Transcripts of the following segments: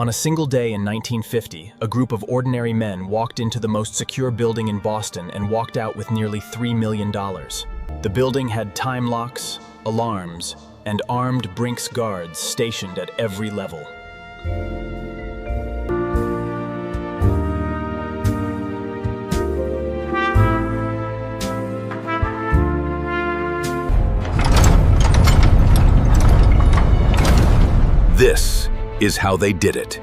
On a single day in 1950, a group of ordinary men walked into the most secure building in Boston and walked out with nearly $3 million. The building had time locks, alarms, and armed Brink's guards stationed at every level. This is how they did it.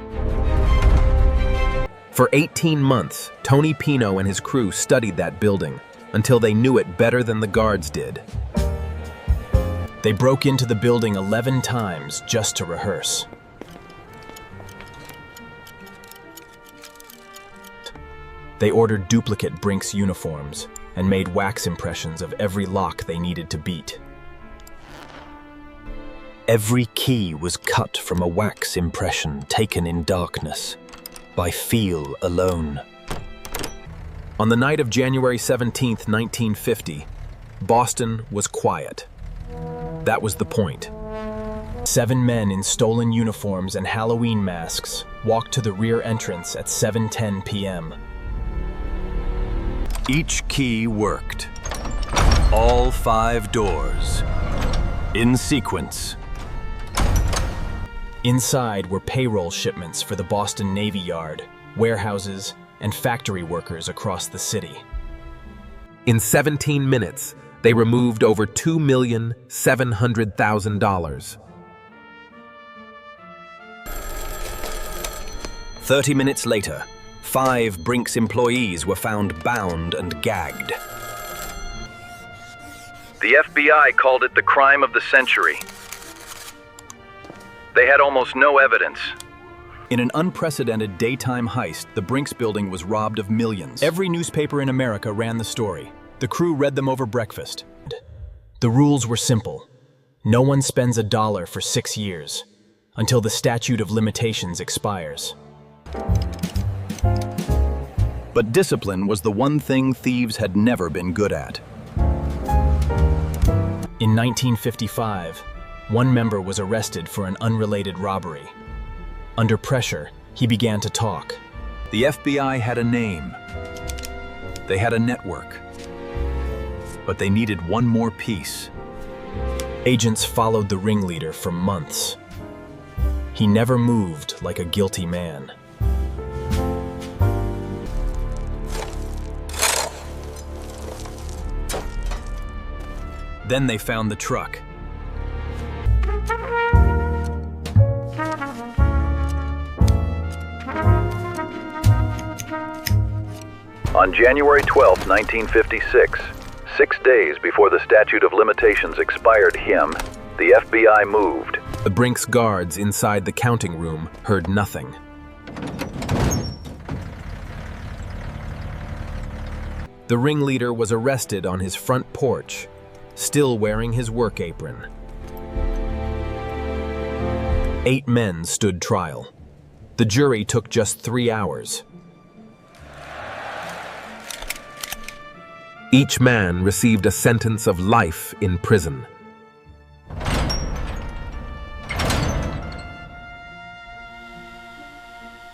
For 18 months, Tony Pino and his crew studied that building until they knew it better than the guards did. They broke into the building 11 times just to rehearse. They ordered duplicate Brink's uniforms and made wax impressions of every lock they needed to beat. Every key was cut from a wax impression taken in darkness, by feel alone. On the night of January 17, 1950, Boston was quiet. That was the point. 7 men in stolen uniforms and Halloween masks walked to the rear entrance at 7:10 p.m. Each key worked. All 5 doors. In sequence. Inside were payroll shipments for the Boston Navy Yard, warehouses, and factory workers across the city. In 17 minutes, they removed over $2,700,000. 30 minutes later, 5 Brink's employees were found bound and gagged. The FBI called it the crime of the century. They had almost no evidence. In an unprecedented daytime heist, the Brink's building was robbed of millions. Every newspaper in America ran the story. The crew read them over breakfast. The rules were simple. No one spends $1 for 6 years, until the statute of limitations expires. But discipline was the one thing thieves had never been good at. In 1955, one member was arrested for an unrelated robbery. Under pressure, he began to talk. The FBI had a name. They had a network. But they needed one more piece. Agents followed the ringleader for months. He never moved like a guilty man. Then they found the truck. On January 12, 1956, 6 days before the statute of limitations expired the FBI moved. The Brink's guards inside the counting room heard nothing. The ringleader was arrested on his front porch, still wearing his work apron. 8 men stood trial. The jury took just 3 hours. Each man received a sentence of life in prison.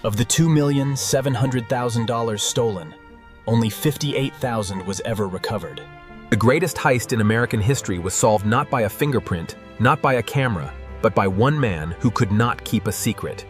Of the $2,700,000 stolen, only $58,000 was ever recovered. The greatest heist in American history was solved not by a fingerprint, not by a camera, but by one man who could not keep a secret.